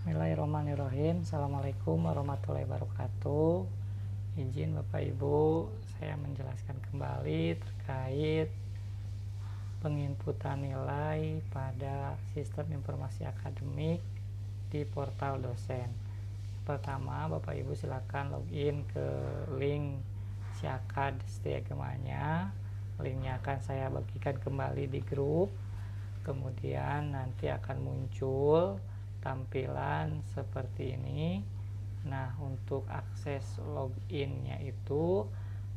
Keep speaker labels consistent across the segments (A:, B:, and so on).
A: Bismillahirrahmanirrahim. Assalamualaikum warahmatullahi wabarakatuh. Izin Bapak Ibu, saya menjelaskan kembali terkait penginputan nilai pada sistem informasi akademik di portal dosen. Pertama, Bapak Ibu silakan login ke link Siakad Setiagemanya. Linknya akan saya bagikan kembali di grup. Kemudian nanti akan muncul tampilan seperti ini. Nah, untuk akses loginnya itu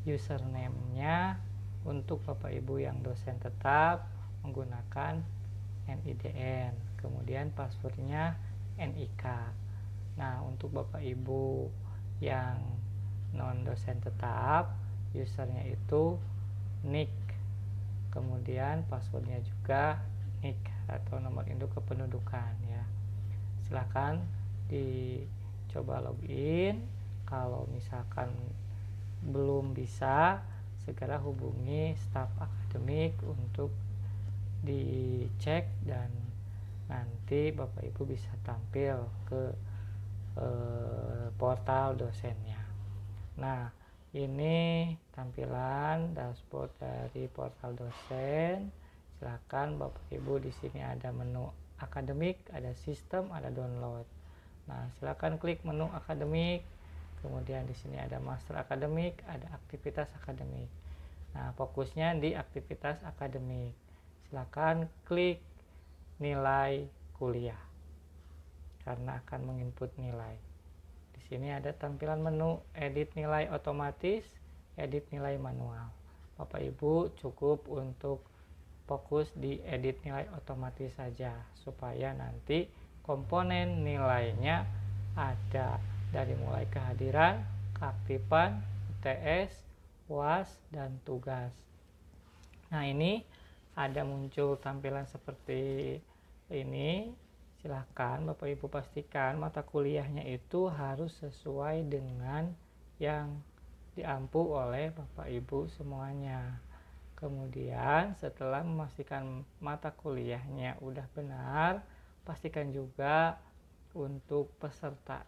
A: username-nya untuk Bapak Ibu yang dosen tetap menggunakan NIDN, kemudian passwordnya NIK. Nah, untuk Bapak Ibu yang non dosen tetap, usernya itu nick, kemudian passwordnya juga NIK atau nomor induk kependudukan ya. Silahkan dicoba login. Kalau misalkan belum bisa, segera hubungi staf akademik untuk dicek dan nanti Bapak Ibu bisa tampil ke portal dosennya. Nah, ini tampilan dashboard dari portal dosen. Silakan Bapak Ibu, di sini ada menu akademik, ada sistem, ada download. Nah, silakan klik menu akademik. Kemudian di sini ada master akademik, ada aktivitas akademik. Nah, fokusnya di aktivitas akademik. Silakan klik nilai kuliah karena akan menginput nilai. Di sini ada tampilan menu edit nilai otomatis, edit nilai manual. Bapak Ibu cukup untuk fokus di edit nilai otomatis saja supaya nanti komponen nilainya ada dari mulai kehadiran, keaktifan, UTS, UAS, dan tugas. Nah, ini ada muncul tampilan seperti ini. Silahkan Bapak Ibu pastikan mata kuliahnya itu harus sesuai dengan yang diampu oleh Bapak Ibu semuanya. Kemudian setelah memastikan mata kuliahnya udah benar, pastikan juga untuk peserta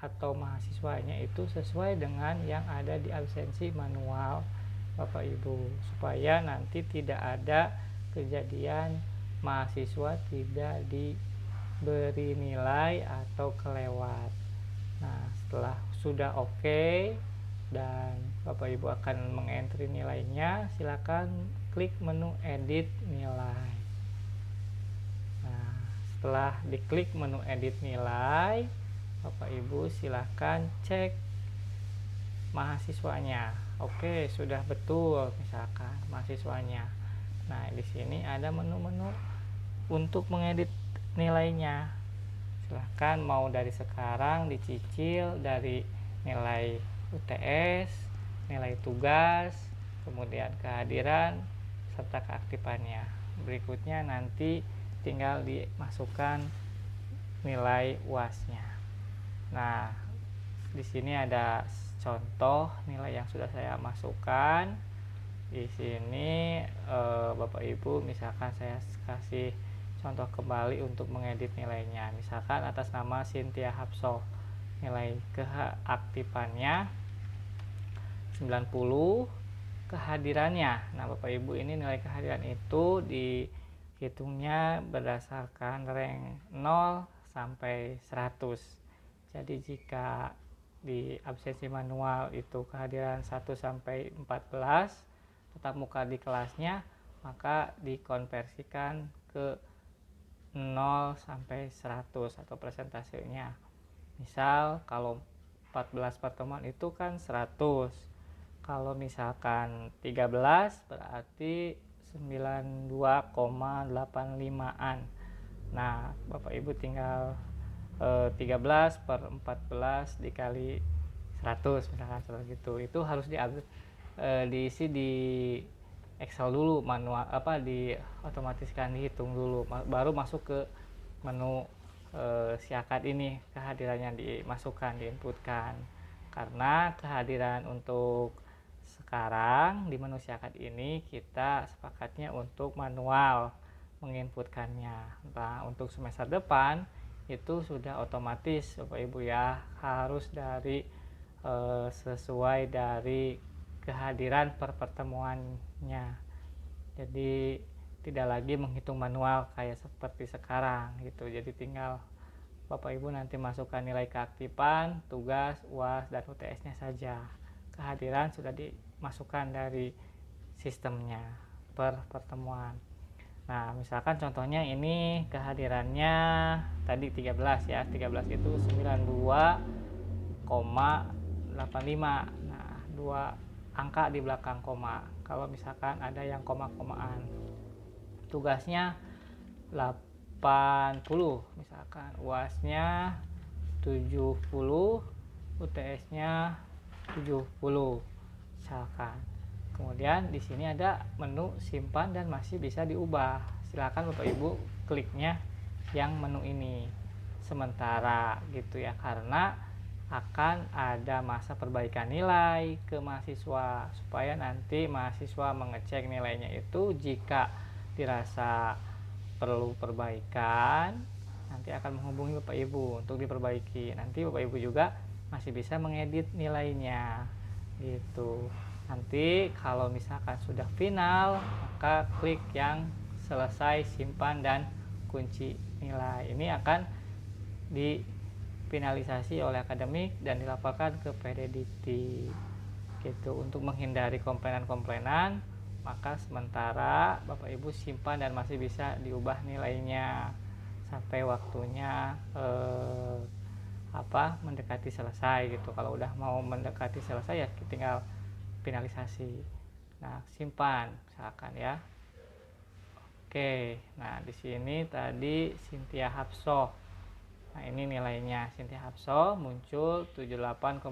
A: atau mahasiswanya itu sesuai dengan yang ada di absensi manual Bapak Ibu, supaya nanti tidak ada kejadian mahasiswa tidak diberi nilai atau kelewat. Nah, setelah sudah oke dan Bapak Ibu akan mengentri nilainya, silakan klik menu edit nilai. Nah, setelah diklik menu edit nilai, Bapak Ibu silakan cek mahasiswanya. Oke, sudah betul misalkan mahasiswanya. Nah, di sini ada menu-menu untuk mengedit nilainya. Silahkan mau dari sekarang dicicil dari nilai UTS, nilai tugas, kemudian kehadiran, serta keaktifannya. Berikutnya nanti tinggal dimasukkan nilai UAS-nya. Nah, di sini ada contoh nilai yang sudah saya masukkan. Di sini Bapak Ibu, misalkan saya kasih contoh kembali untuk mengedit nilainya. Misalkan atas nama Cynthia Hapsoh, nilai keaktifannya 90, kehadirannya. Nah, Bapak Ibu, ini nilai kehadiran itu dihitungnya berdasarkan rank 0 sampai 100. Jadi jika di absensi manual itu kehadiran 1 sampai 14 tetap muka di kelasnya, maka dikonversikan ke 0 sampai 100 atau persentasenya. Misal kalau 14 pertemuan itu kan 100. Kalau misalkan 13 berarti 92,85an. Nah, Bapak Ibu tinggal 13 per 14 dikali 100 misalkan seperti itu. Itu harus diisi di Excel dulu, manual di otomatiskan dihitung dulu, baru masuk ke menu Siakad ini, kehadirannya dimasukkan, diinputkan. Karena kehadiran untuk sekarang di menu Siakad ini kita sepakatnya untuk manual menginputkannya. Nah, untuk semester depan itu sudah otomatis Bapak Ibu ya, harus dari sesuai dari kehadiran per pertemuannya. Jadi tidak lagi menghitung manual kayak seperti sekarang gitu. Jadi tinggal Bapak Ibu nanti masukkan nilai keaktifan, tugas, UAS, dan UTS-nya saja. Kehadiran sudah dimasukkan dari sistemnya per pertemuan. Nah, misalkan contohnya ini kehadirannya tadi 13 ya. 13 itu 92,85. Nah, 2 angka di belakang koma. Kalau misalkan ada yang koma-komaan. Tugasnya 80 misalkan, UAS-nya 70, UTS-nya 70 misalkan. Kemudian di sini ada menu simpan dan masih bisa diubah. Silakan Bapak Ibu kliknya yang menu ini sementara gitu ya, karena akan ada masa perbaikan nilai ke mahasiswa supaya nanti mahasiswa mengecek nilainya itu jika dirasa perlu perbaikan nanti akan menghubungi Bapak Ibu untuk diperbaiki. Nanti Bapak Ibu juga masih bisa mengedit nilainya gitu. Nanti kalau misalkan sudah final, maka klik yang selesai, simpan, dan kunci nilai. Ini akan difinalisasi oleh akademik dan dilaporkan ke PDDikti gitu. Untuk menghindari komplainan-komplainan, maka sementara Bapak Ibu simpan dan masih bisa diubah nilainya sampai waktunya mendekati selesai gitu. Kalau udah mau mendekati selesai ya tinggal finalisasi. Nah, simpan misalkan ya. Oke, nah di sini tadi Cynthia Hapsoh. Nah, ini nilainya Cynthia Hapsoh muncul 78,57.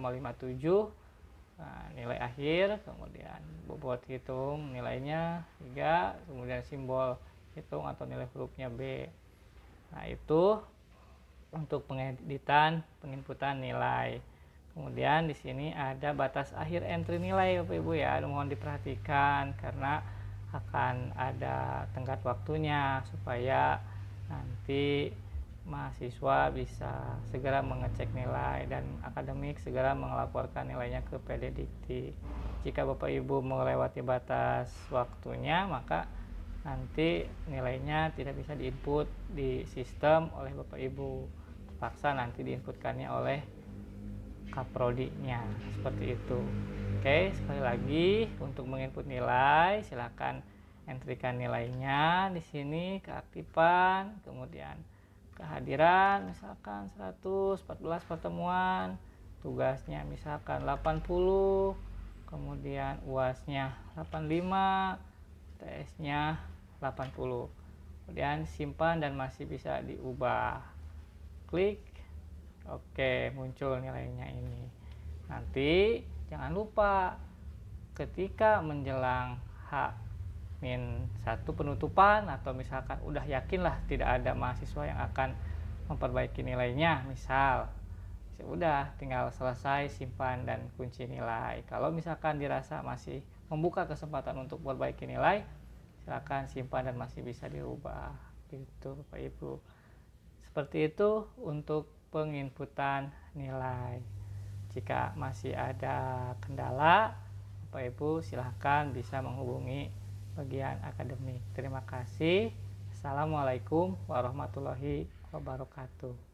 A: Nah, nilai akhir, kemudian bobot hitung nilainya 3, kemudian simbol hitung atau nilai hurufnya B. Nah, itu untuk pengeditan, penginputan nilai. Kemudian di sini ada batas akhir entry nilai Bapak Ibu ya, mohon diperhatikan karena akan ada tenggat waktunya supaya nanti mahasiswa bisa segera mengecek nilai dan akademik segera melaporkan nilainya ke PDDikti. Jika Bapak Ibu melewati batas waktunya, maka nanti nilainya tidak bisa diinput di sistem oleh Bapak Ibu. Terpaksa nanti diinputkannya oleh Kaprodinya, seperti itu. Oke, sekali lagi untuk menginput nilai silakan entrikan nilainya di sini, keaktifan, kemudian kehadiran misalkan 114 pertemuan, tugasnya misalkan 80, kemudian UAS-nya 85, TS-nya 80. Kemudian simpan dan masih bisa diubah. Klik. Oke, muncul nilainya ini. Nanti jangan lupa ketika menjelang H-1 penutupan atau misalkan udah yakinlah tidak ada mahasiswa yang akan memperbaiki nilainya, misal udah tinggal selesai simpan dan kunci nilai. Kalau misalkan dirasa masih membuka kesempatan untuk memperbaiki nilai, silakan simpan dan masih bisa diubah gitu Bapak Ibu. Seperti itu untuk penginputan nilai. Jika masih ada kendala, Bapak Ibu silahkan bisa menghubungi bagian akademik. Terima kasih. Assalamualaikum warahmatullahi wabarakatuh.